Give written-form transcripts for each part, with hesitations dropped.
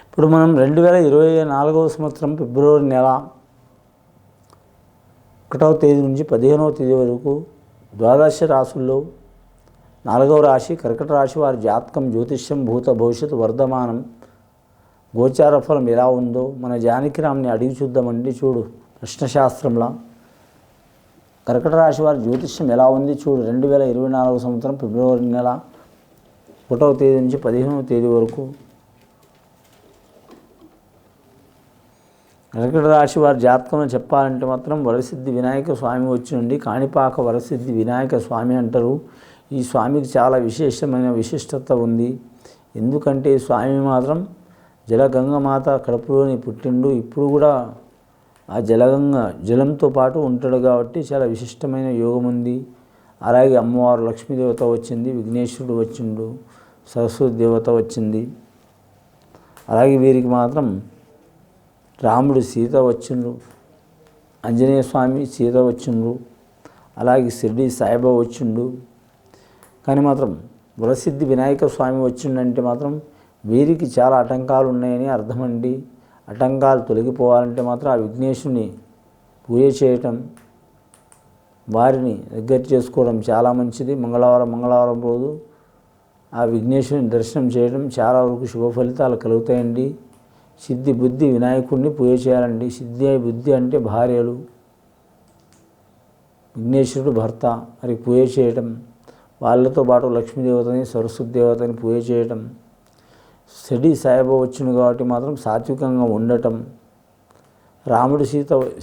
ఇప్పుడు మనం 2024వ సంవత్సరం ఫిబ్రవరి నెల 1వ తేదీ నుంచి 15వ తేదీ వరకు ద్వాదశ రాశుల్లో 4వ రాశి కర్కట రాశి వారి జాతకం జ్యోతిష్యం భూత భవిష్యత్తు వర్ధమానం గోచార ఫలం ఎలా ఉందో మన జానకిరామ్ని అడిగి చూద్దామండి. చూడు, ప్రశ్నశాస్త్రంలో కర్కట రాశి వారి జ్యోతిష్యం ఎలా ఉంది చూడు. 2024 సంవత్సరం ఫిబ్రవరి నెల 1వ తేదీ నుంచి 15వ తేదీ వరకు కర్కట రాశి వారి జాతకంలో చెప్పాలంటే మాత్రం వరసిద్ధి వినాయక స్వామి వచ్చి నుండి కాణిపాక వరసిద్ధి వినాయక స్వామి అంటారు. ఈ స్వామికి చాలా విశేషమైన విశిష్టత ఉంది. ఎందుకంటే స్వామి మాత్రం జలగంగమాత కడుపులోని పుట్టిండు. ఇప్పుడు కూడా ఆ జలంతో పాటు ఉంటాడు కాబట్టి చాలా విశిష్టమైన యోగం ఉంది. అలాగే అమ్మవారు లక్ష్మీదేవత వచ్చింది, విఘ్నేశ్వరుడు వచ్చిండు, సరస్వతి దేవత వచ్చింది. అలాగే వీరికి మాత్రం రాముడు సీత వచ్చిండ్రు, ఆంజనేయ స్వామి సీత వచ్చిండ్రు, అలాగే షిర్డీ సాయిబాబా వచ్చిండు. కానీ మాత్రం వరసిద్ధి వినాయక స్వామి వచ్చిండంటే మాత్రం వీరికి చాలా ఆటంకాలు ఉన్నాయని అర్థమండి. ఆటంకాలు తొలగిపోవాలంటే మాత్రం ఆ విఘ్నేశుని పూజ చేయటం, వారిని దగ్గర చేసుకోవడం చాలా మంచిది. మంగళవారం రోజు ఆ విఘ్నేశుని దర్శనం చేయడం చాలా వరకు శుభ ఫలితాలు కలుగుతాయండి. సిద్ధి బుద్ధి వినాయకుడిని పూజ చేయాలండి. సిద్ధి బుద్ధి అంటే భార్యలు, విఘ్నేశ్వరుడు భర్త, మరి పూజ చేయటం, వాళ్ళతో పాటు లక్ష్మీదేవతని సరస్వతి దేవతని పూజ చేయటం. షిర్డీ సాయిబాబా వచ్చింది కాబట్టి మాత్రం సాత్వికంగా ఉండటం. రాముడు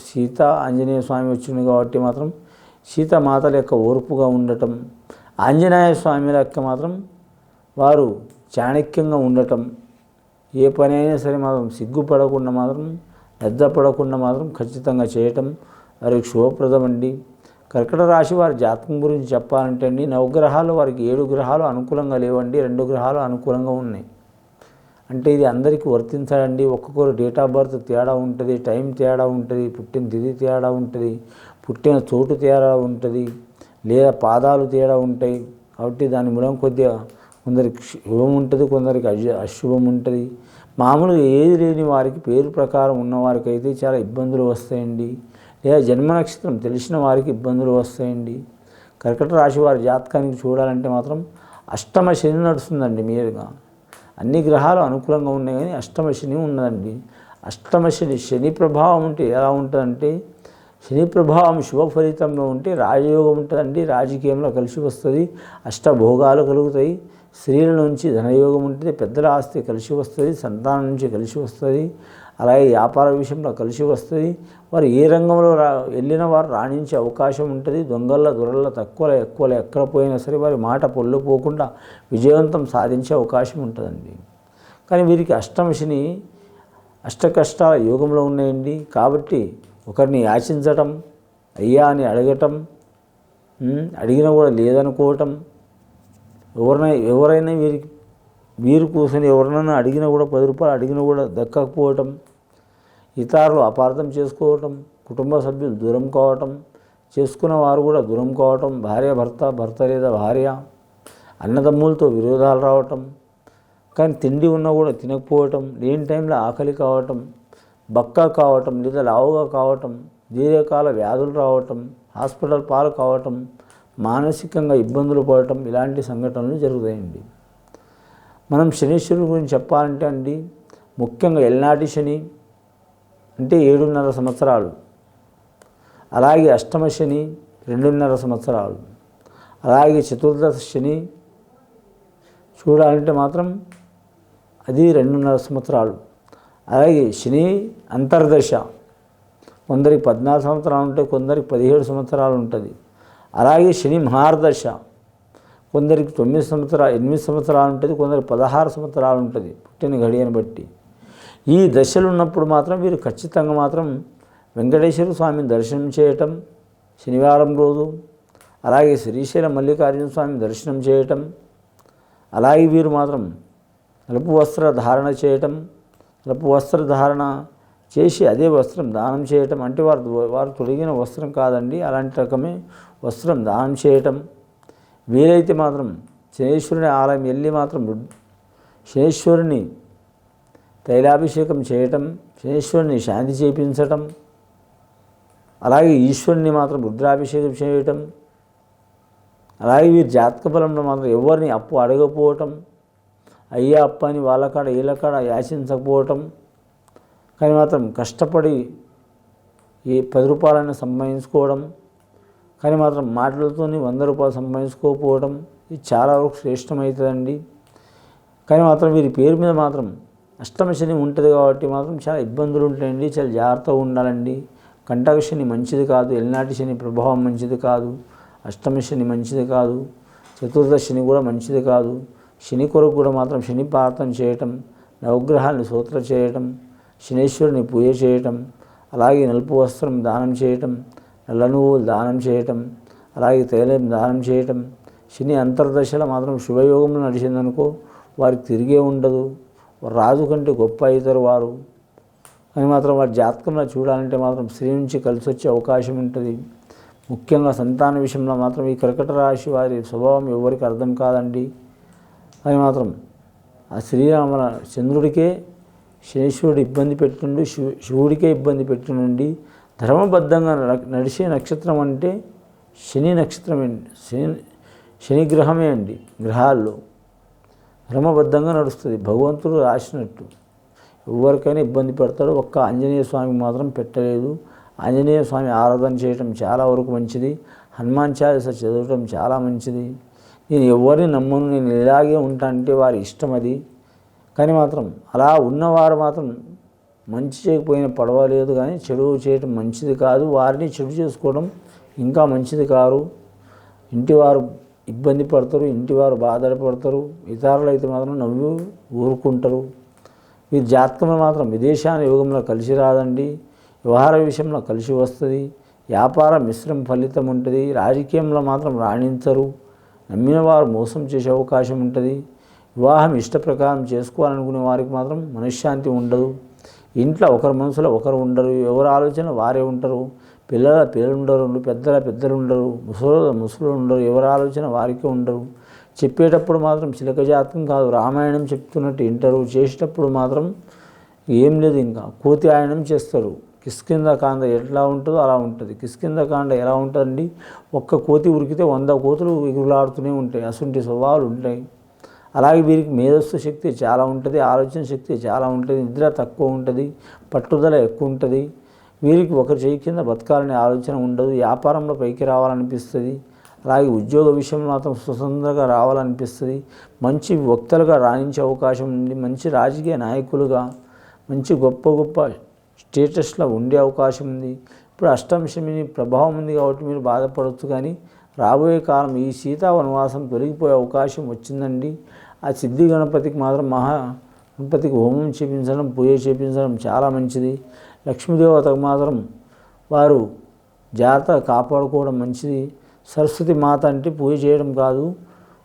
సీత ఆంజనేయ స్వామి వచ్చింది కాబట్టి మాత్రం సీతమాతల యొక్క ఓర్పుగా ఉండటం. ఆంజనేయ స్వామి యొక్క మాత్రం వారు చాణక్యంగా ఉండటం. ఏ పని అయినా సరే మాత్రం సిగ్గుపడకుండా మాత్రం లజ్జపడకుండా మాత్రం ఖచ్చితంగా చేయటం వారికి శుభప్రదం అండి. కర్కట రాశి వారి జాతకం గురించి చెప్పాలంటే అండి, నవగ్రహాలు వారికి 7 గ్రహాలు అనుకూలంగా లేవండి, 2 గ్రహాలు అనుకూలంగా ఉన్నాయి. అంటే ఇది అందరికీ వర్తించాలండి. ఒక్కొక్కరు డేట్ ఆఫ్ బర్త్ తేడా ఉంటుంది, టైం తేడా ఉంటుంది, పుట్టిన తిథి తేడా ఉంటుంది, పుట్టిన చోటు తేడా ఉంటుంది, లేదా పాదాలు తేడా ఉంటాయి. కాబట్టి దాని మూలం కొద్దిగా కొందరికి శుభం ఉంటుంది, కొందరికి అశుభం ఉంటుంది. మామూలుగా ఏది లేని వారికి పేరు ప్రకారం ఉన్నవారికి అయితే చాలా ఇబ్బందులు వస్తాయండి. లేదా జన్మ నక్షత్రం తెలిసిన వారికి ఇబ్బందులు వస్తాయండి. కర్కట రాశి వారి జాతకానికి చూడాలంటే మాత్రం అష్టమ శని నడుస్తుందండి. మీరుగా అన్ని గ్రహాలు అనుకూలంగా ఉన్నాయి కానీ అష్టమ శని ఉన్నదండి. అష్టమ శని ప్రభావం ఉంటే ఎలా ఉంటుందంటే, శని ప్రభావం శుభ ఫలితంలో ఉంటే రాజయోగం ఉంటుందండి, రాజకీయంలో కలిసి వస్తుంది, అష్టభోగాలు కలుగుతాయి, స్త్రీల నుంచి ధనయోగం ఉంటుంది, పెద్దల ఆస్తి కలిసి వస్తుంది, సంతానం నుంచి కలిసి వస్తుంది, అలాగే వ్యాపార విషయంలో కలిసి వస్తుంది. వారు ఏ రంగంలో వెళ్ళిన వారు రాణించే అవకాశం ఉంటుంది. దొరల్ల ఎక్కువ ఎక్కడ పోయినా సరే వారి మాట పొల్లుపోకుండా విజయవంతం సాధించే అవకాశం ఉంటుందండి. కానీ వీరికి అష్టమ శని అష్టకష్టాల యోగంలో ఉన్నాయండి. కాబట్టి ఒకరిని యాచించటం, అయ్యా అని అడగటం, అడిగినా కూడా లేదనుకోవటం, ఎవరైనా వీరు కూర్చొని ఎవరినైనా అడిగినా కూడా 10 రూపాయలు అడిగినా కూడా దక్కకపోవటం, ఇతరులు అపార్థం చేసుకోవటం, కుటుంబ సభ్యులు దూరం కావటం, చేసుకున్న వారు కూడా దూరం కావటం, భార్య భర్త లేదా భార్య అన్నదమ్ములతో విరోధాలు రావటం, కానీ తిండి ఉన్నా కూడా తినకపోవటం, లేని టైంలో ఆకలి కావటం, బక్క కావటం లేదా లావుగా కావటం, దీర్ఘకాల వ్యాధులు రావటం, హాస్పిటల్ పాలు కావటం, మానసికంగా ఇబ్బందులు పడటం, ఇలాంటి సంఘటనలు జరుగుతాయండి. మనం శనీశ్వరుడు గురించి చెప్పాలంటే అండి, ముఖ్యంగా ఎల్నాటి శని అంటే 7.5 సంవత్సరాలు, అలాగే అష్టమ శని 2.5 సంవత్సరాలు, అలాగే చతుర్దశ శని చూడాలంటే మాత్రం అది 2.5 సంవత్సరాలు, అలాగే శని అంతర్దశ కొందరికి 14 సంవత్సరాలు ఉంటాయి, కొందరికి 17 సంవత్సరాలు ఉంటుంది. అలాగే శని మహార్దశ కొందరికి 8 సంవత్సరాలు ఉంటుంది, కొందరికి 16 సంవత్సరాలు ఉంటుంది పుట్టిన గడియను బట్టి. ఈ దశలు ఉన్నప్పుడు మాత్రం వీరు ఖచ్చితంగా మాత్రం వెంకటేశ్వర స్వామిని దర్శనం చేయటం శనివారం రోజు, అలాగే శ్రీశైలం మల్లికార్జున స్వామి దర్శనం చేయటం, అలాగే వీరు మాత్రం నలుపు వస్త్ర ధారణ చేయటం, నలుపు వస్త్ర ధారణ చేసి అదే వస్త్రం దానం చేయటం. అంటే వారు తొలగిన వస్త్రం కాదండి, అలాంటి రకమే వస్త్రం దానం చేయటం. వీలైతే మాత్రం శనేశ్వరుని ఆలయం వెళ్ళి మాత్రం శనేశ్వరుని తైలాభిషేకం చేయటం, శనీశ్వరుని శాంతి చేయించటం, అలాగే ఈశ్వరుని మాత్రం రుద్రాభిషేకం చేయటం, అలాగే వీరి జాతక బలంలో మాత్రం ఎవరిని అప్పు అడగకపోవటం, అయ్యా అప్ప అని వాళ్ళ కాడ వీళ్ళ కాడ యాచించకపోవటం, కానీ మాత్రం కష్టపడి ఈ 10 రూపాయలైనా సంపాదించుకోవడం, కానీ మాత్రం మాటలతోని 100 రూపాయలు సంపాదించుకోకపోవడం, ఇది చాలా వరకు శ్రేష్టమవుతుందండి. కానీ మాత్రం వీరి పేరు మీద మాత్రం అష్టమ శని ఉంటుంది కాబట్టి మాత్రం చాలా ఇబ్బందులు ఉంటాయండి. చాలా జాగ్రత్తగా ఉండాలండి. కంటక శని మంచిది కాదు, ఎల్నాటి శని ప్రభావం మంచిది కాదు, అష్టమ శని మంచిది కాదు, చతుర్థ శని కూడా మంచిది కాదు. శని కొరకు కూడా మాత్రం శని ప్రార్థన చేయటం, నవగ్రహాన్ని స్తోత్రం చేయటం, శనీశ్వరుని పూజ చేయటం, అలాగే నలుపు వస్త్రం దానం చేయటం, నల్ల నువ్వులు దానం చేయటం, అలాగే తైలం దానం చేయటం. శని అంతర్దశలో మాత్రం శుభయోగంలో నడిచిందనుకో వారికి తిరిగే ఉండదు, రాజు కంటే గొప్ప అవుతారు వారు. కానీ మాత్రం వారి జాతకంలో చూడాలంటే మాత్రం స్త్రీ నుంచి కలిసి వచ్చే అవకాశం ఉంటుంది. ముఖ్యంగా సంతాన విషయంలో మాత్రం ఈ కర్కట రాశి వారి స్వభావం ఎవరికి అర్థం కాదండి. కానీ మాత్రం ఆ శ్రీరాముల చంద్రుడికే శనీశ్వరుడు ఇబ్బంది పెట్టుండి, శివుడికే ఇబ్బంది పెట్టుండి, ధర్మబద్ధంగా నడిచే నక్షత్రం అంటే శని నక్షత్రమే అండి. శని గ్రహమే అండి. గ్రహాల్లో ధర్మబద్ధంగా నడుస్తుంది. భగవంతుడు రాసినట్టు ఎవరికైనా ఇబ్బంది పెడతాడు. ఒక్క ఆంజనేయ స్వామికి మాత్రం పెట్టలేదు. ఆంజనేయ స్వామి ఆరాధన చేయటం చాలా వరకు మంచిది. హనుమాన్ చాలీస చదవటం చాలా మంచిది. నేను ఎవరిని నమ్మను, నేను ఇలాగే ఉంటా అంటే వారి ఇష్టం అది. కానీ మాత్రం అలా ఉన్నవారు మాత్రం మంచి చేయకపోయినా పర్వాలేదు, కానీ చెడు చేయటం మంచిది కాదు. వారిని చెడు చేసుకోవడం ఇంకా మంచిది కాదు. ఇంటివారు ఇబ్బంది పడతారు, ఇంటివారు బాధపడతారు, ఇతరులు అయితే మాత్రం నవ్వు ఊరుకుంటారు. వీరి జాతకంలో మాత్రం విదేశాన యోగంలో కలిసి రాదండి. వ్యవహార విషయంలో కలిసి వస్తుంది. వ్యాపార మిశ్రమ ఫలితం ఉంటుంది. రాజకీయంలో మాత్రం రాణించరు. నమ్మిన వారు మోసం చేసే అవకాశం ఉంటుంది. వివాహం ఇష్ట ప్రకారం చేసుకోవాలనుకునే వారికి మాత్రం మనశ్శాంతి ఉండదు. ఇంట్లో ఒకరి మనసులో ఒకరు ఉండరు, ఎవరి ఆలోచన వారే ఉంటారు. పిల్లలు ఉండరు, పెద్దలు ఉండరు, ముసలు ఉండరు, ఎవరి ఆలోచన వారికి ఉండరు. చెప్పేటప్పుడు మాత్రం చిలక జాతకం కాదు, రామాయణం చెప్తున్నట్టు వింటారు. చేసేటప్పుడు మాత్రం ఏం లేదు, ఇంకా కోతి ఆయనం చేస్తారు. కిష్కింద కాండ ఎట్లా ఉంటుందో అలా ఉంటుంది. కిష్కింద కాండ ఎలా ఉంటుందండి, ఒక్క కోతి ఉరికితే 100 కోతులు ఎగురులాడుతూనే ఉంటాయి. అటువంటి స్వభావాలు ఉంటాయి. అలాగే వీరికి మేధస్సు శక్తి చాలా ఉంటుంది, ఆలోచన శక్తి చాలా ఉంటుంది, నిద్ర తక్కువ ఉంటుంది, పట్టుదల ఎక్కువ ఉంటుంది. వీరికి ఒకరి చేయి కింద బతకాలనే ఆలోచన ఉండదు. వ్యాపారంలో పైకి రావాలనిపిస్తుంది. అలాగే ఉద్యోగ విషయంలో మాత్రం స్వతంత్రంగా రావాలనిపిస్తుంది. మంచి వక్తలుగా రాణించే అవకాశం ఉంది. మంచి రాజకీయ నాయకులుగా, మంచి గొప్ప స్టేటస్లో ఉండే అవకాశం ఉంది. ఇప్పుడు అష్టమ శని ప్రభావం ఉంది కాబట్టి మీరు బాధపడవచ్చు, కానీ రాబోయే కాలం ఈ సీతా వనవాసం తొలగిపోయే అవకాశం వచ్చిందండి. ఆ సిద్ధి గణపతికి మాత్రం గణపతికి హోమం చేపించడం, పూజ చేపించడం చాలా మంచిది. లక్ష్మీదేవతకు మాత్రం వారు జాగ్రత్త కాపాడుకోవడం మంచిది. సరస్వతి మాత అంటే పూజ చేయడం కాదు,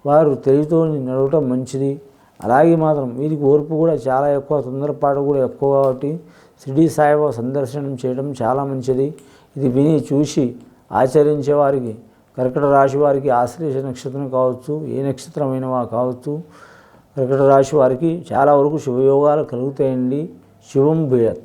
వారు తెలివితో నడవటం మంచిది. అలాగే మాత్రం వీరికి ఓర్పు కూడా చాలా ఎక్కువ, తొందరపాటు కూడా ఎక్కువ కాబట్టి షిరిడి సాయిబాబా సందర్శనం చేయడం చాలా మంచిది. ఇది విని చూసి ఆచరించే వారికి, కర్కట రాశి వారికి ఆశ్లేష నక్షత్రం కావచ్చు, ఏ నక్షత్రమైన కావచ్చు, కర్కట రాశి వారికి చాలా వరకు శుభయోగాలు కలుగుతాయండి. శుభం భూయాత్.